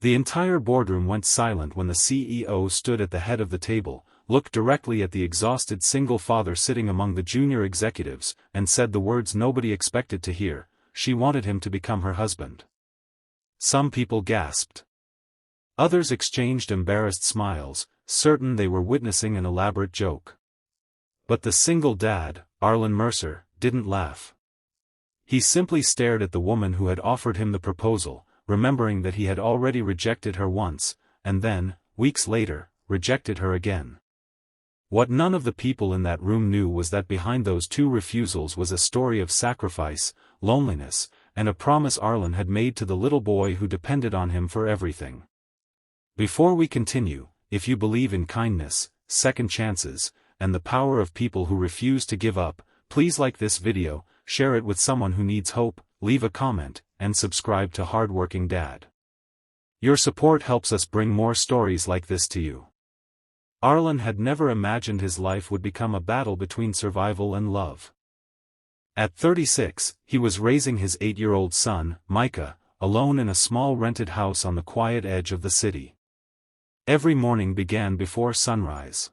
The entire boardroom went silent when the CEO stood at the head of the table, looked directly at the exhausted single father sitting among the junior executives, and said the words nobody expected to hear: she wanted him to become her husband. Some people gasped. Others exchanged embarrassed smiles, certain they were witnessing an elaborate joke. But the single dad, Arlen Mercer, didn't laugh. He simply stared at the woman who had offered him the proposal, remembering that he had already rejected her once, and then, weeks later, rejected her again. What none of the people in that room knew was that behind those two refusals was a story of sacrifice, loneliness, and a promise Arlen had made to the little boy who depended on him for everything. Before we continue, if you believe in kindness, second chances, and the power of people who refuse to give up, please like this video, share it with someone who needs hope, leave a comment, and subscribe to Hardworking Dad. Your support helps us bring more stories like this to you. Arlen had never imagined his life would become a battle between survival and love. At 36, he was raising his 8-year-old son, Micah, alone in a small rented house on the quiet edge of the city. Every morning began before sunrise.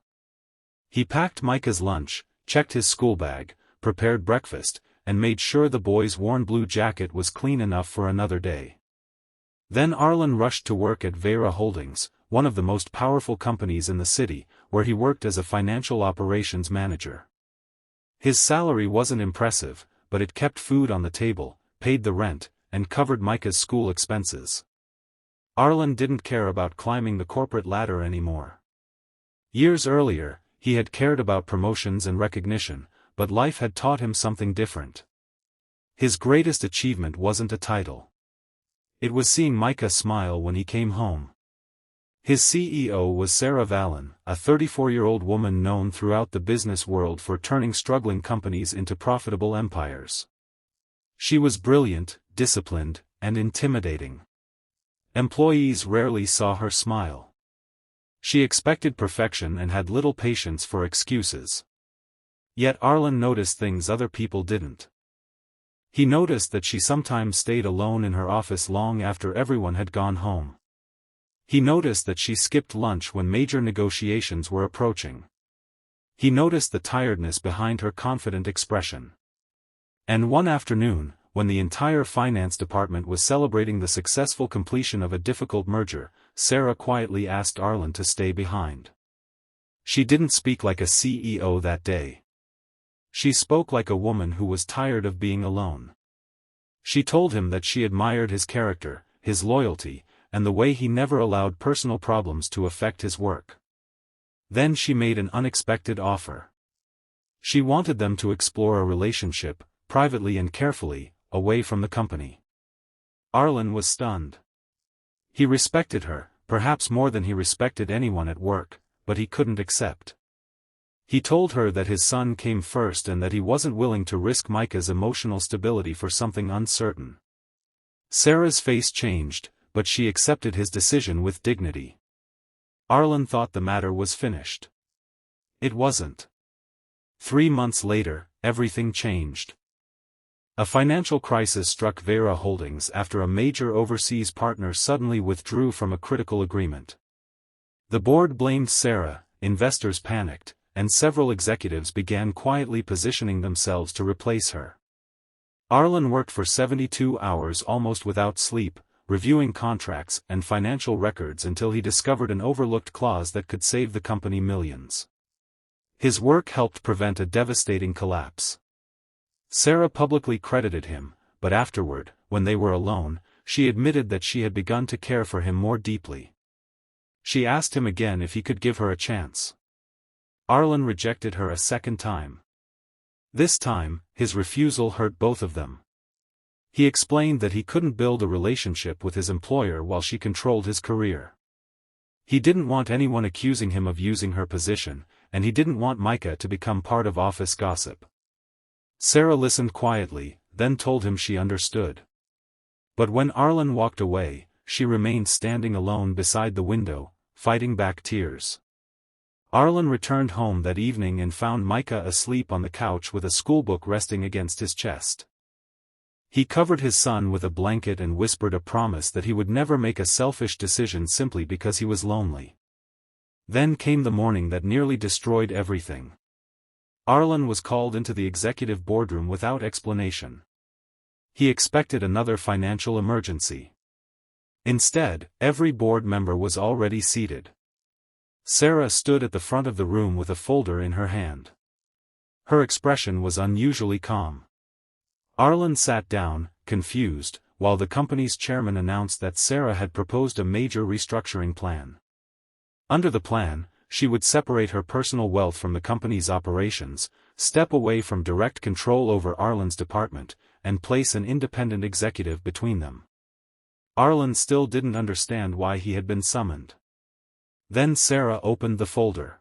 He packed Micah's lunch, checked his school bag, prepared breakfast, and made sure the boy's worn blue jacket was clean enough for another day. Then Arlen rushed to work at Vera Holdings, one of the most powerful companies in the city, where he worked as a financial operations manager. His salary wasn't impressive, but it kept food on the table, paid the rent, and covered Micah's school expenses. Arlen didn't care about climbing the corporate ladder anymore. Years earlier, he had cared about promotions and recognition, but life had taught him something different. His greatest achievement wasn't a title. It was seeing Micah smile when he came home. His CEO was Sarah Vallon, a 34-year-old woman known throughout the business world for turning struggling companies into profitable empires. She was brilliant, disciplined, and intimidating. Employees rarely saw her smile. She expected perfection and had little patience for excuses. Yet Arlen noticed things other people didn't. He noticed that she sometimes stayed alone in her office long after everyone had gone home. He noticed that she skipped lunch when major negotiations were approaching. He noticed the tiredness behind her confident expression. And one afternoon, when the entire finance department was celebrating the successful completion of a difficult merger, Sarah quietly asked Arlen to stay behind. She didn't speak like a CEO that day. She spoke like a woman who was tired of being alone. She told him that she admired his character, his loyalty, and the way he never allowed personal problems to affect his work. Then she made an unexpected offer. She wanted them to explore a relationship, privately and carefully, away from the company. Arlen was stunned. He respected her, perhaps more than he respected anyone at work, but he couldn't accept. He told her that his son came first and that he wasn't willing to risk Micah's emotional stability for something uncertain. Sarah's face changed, but she accepted his decision with dignity. Arlen thought the matter was finished. It wasn't. 3 months later, everything changed. A financial crisis struck Vera Holdings after a major overseas partner suddenly withdrew from a critical agreement. The board blamed Sarah, investors panicked, and several executives began quietly positioning themselves to replace her. Arlen worked for 72 hours almost without sleep, reviewing contracts and financial records until he discovered an overlooked clause that could save the company millions. His work helped prevent a devastating collapse. Sarah publicly credited him, but afterward, when they were alone, she admitted that she had begun to care for him more deeply. She asked him again if he could give her a chance. Arlen rejected her a second time. This time, his refusal hurt both of them. He explained that he couldn't build a relationship with his employer while she controlled his career. He didn't want anyone accusing him of using her position, and he didn't want Micah to become part of office gossip. Sarah listened quietly, then told him she understood. But when Arlen walked away, she remained standing alone beside the window, fighting back tears. Arlen returned home that evening and found Micah asleep on the couch with a schoolbook resting against his chest. He covered his son with a blanket and whispered a promise that he would never make a selfish decision simply because he was lonely. Then came the morning that nearly destroyed everything. Arlen was called into the executive boardroom without explanation. He expected another financial emergency. Instead, every board member was already seated. Sarah stood at the front of the room with a folder in her hand. Her expression was unusually calm. Arlen sat down, confused, while the company's chairman announced that Sarah had proposed a major restructuring plan. Under the plan, she would separate her personal wealth from the company's operations, step away from direct control over Arlen's department, and place an independent executive between them. Arlen still didn't understand why he had been summoned. Then Sarah opened the folder.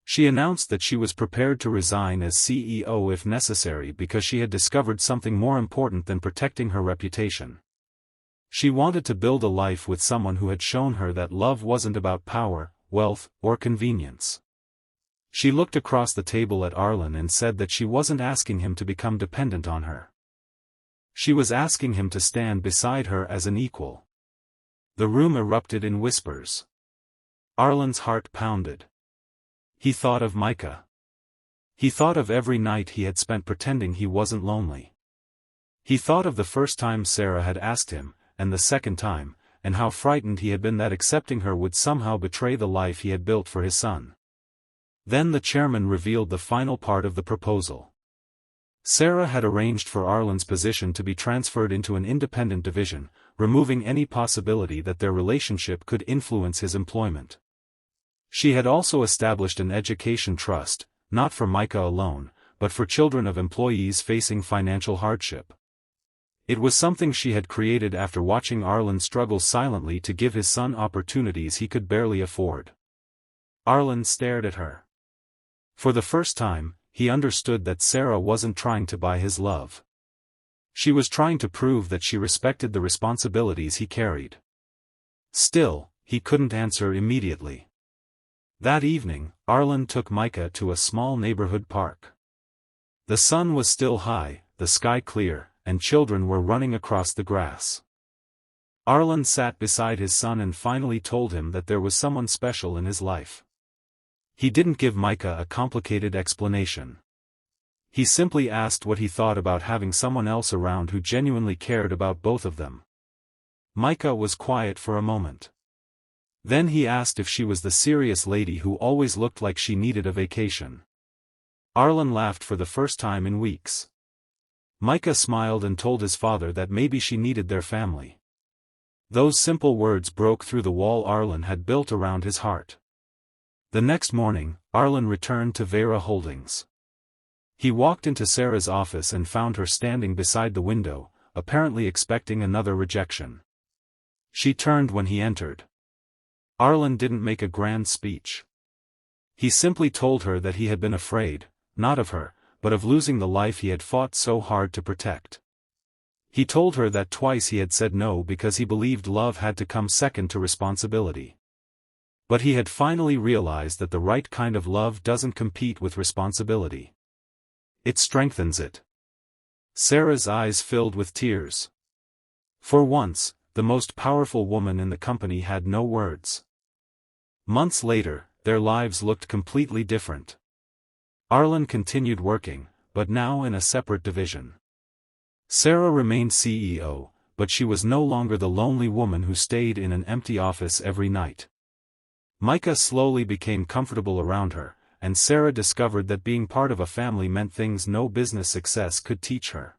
She announced that she was prepared to resign as CEO if necessary because she had discovered something more important than protecting her reputation. She wanted to build a life with someone who had shown her that love wasn't about power, wealth, or convenience. She looked across the table at Arlen and said that she wasn't asking him to become dependent on her. She was asking him to stand beside her as an equal. The room erupted in whispers. Arlen's heart pounded. He thought of Micah. He thought of every night he had spent pretending he wasn't lonely. He thought of the first time Sarah had asked him, and the second time, and how frightened he had been that accepting her would somehow betray the life he had built for his son. Then the chairman revealed the final part of the proposal. Sarah had arranged for Arlen's position to be transferred into an independent division, removing any possibility that their relationship could influence his employment. She had also established an education trust, not for Micah alone, but for children of employees facing financial hardship. It was something she had created after watching Arlen struggle silently to give his son opportunities he could barely afford. Arlen stared at her. For the first time, he understood that Sarah wasn't trying to buy his love. She was trying to prove that she respected the responsibilities he carried. Still, he couldn't answer immediately. That evening, Arlen took Micah to a small neighborhood park. The sun was still high, the sky clear, and children were running across the grass. Arlen sat beside his son and finally told him that there was someone special in his life. He didn't give Micah a complicated explanation. He simply asked what he thought about having someone else around who genuinely cared about both of them. Micah was quiet for a moment. Then he asked if she was the serious lady who always looked like she needed a vacation. Arlen laughed for the first time in weeks. Micah smiled and told his father that maybe she needed their family. Those simple words broke through the wall Arlen had built around his heart. The next morning, Arlen returned to Vera Holdings. He walked into Sarah's office and found her standing beside the window, apparently expecting another rejection. She turned when he entered. Arlen didn't make a grand speech. He simply told her that he had been afraid, not of her, but of losing the life he had fought so hard to protect. He told her that twice he had said no because he believed love had to come second to responsibility. But he had finally realized that the right kind of love doesn't compete with responsibility. It strengthens it. Sarah's eyes filled with tears. For once, the most powerful woman in the company had no words. Months later, their lives looked completely different. Arlen continued working, but now in a separate division. Sarah remained CEO, but she was no longer the lonely woman who stayed in an empty office every night. Micah slowly became comfortable around her, and Sarah discovered that being part of a family meant things no business success could teach her.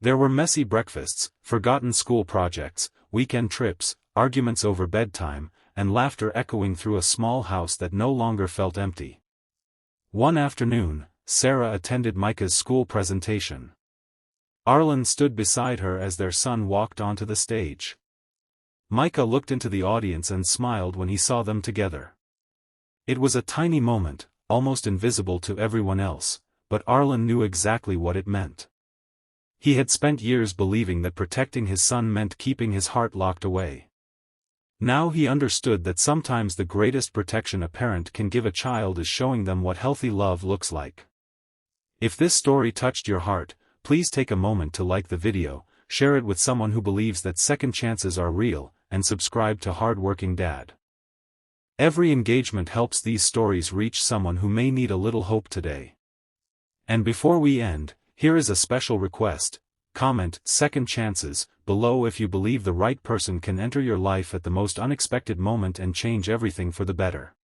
There were messy breakfasts, forgotten school projects, weekend trips, arguments over bedtime, and laughter echoing through a small house that no longer felt empty. One afternoon, Sarah attended Micah's school presentation. Arlen stood beside her as their son walked onto the stage. Micah looked into the audience and smiled when he saw them together. It was a tiny moment, almost invisible to everyone else, but Arlen knew exactly what it meant. He had spent years believing that protecting his son meant keeping his heart locked away. Now he understood that sometimes the greatest protection a parent can give a child is showing them what healthy love looks like. If this story touched your heart, please take a moment to like the video, share it with someone who believes that second chances are real, and subscribe to Hardworking Dad. Every engagement helps these stories reach someone who may need a little hope today. And before we end, here is a special request. Comment "second chances" below if you believe the right person can enter your life at the most unexpected moment and change everything for the better.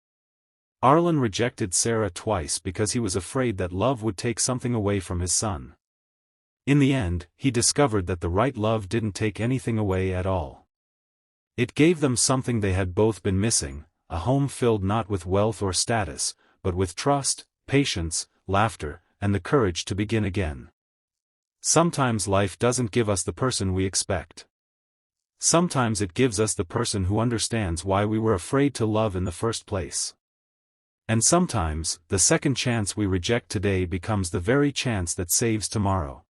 Arlen rejected Sarah twice because he was afraid that love would take something away from his son. In the end, he discovered that the right love didn't take anything away at all. It gave them something they had both been missing, a home filled not with wealth or status, but with trust, patience, laughter, and the courage to begin again. Sometimes life doesn't give us the person we expect. Sometimes it gives us the person who understands why we were afraid to love in the first place. And sometimes, the second chance we reject today becomes the very chance that saves tomorrow.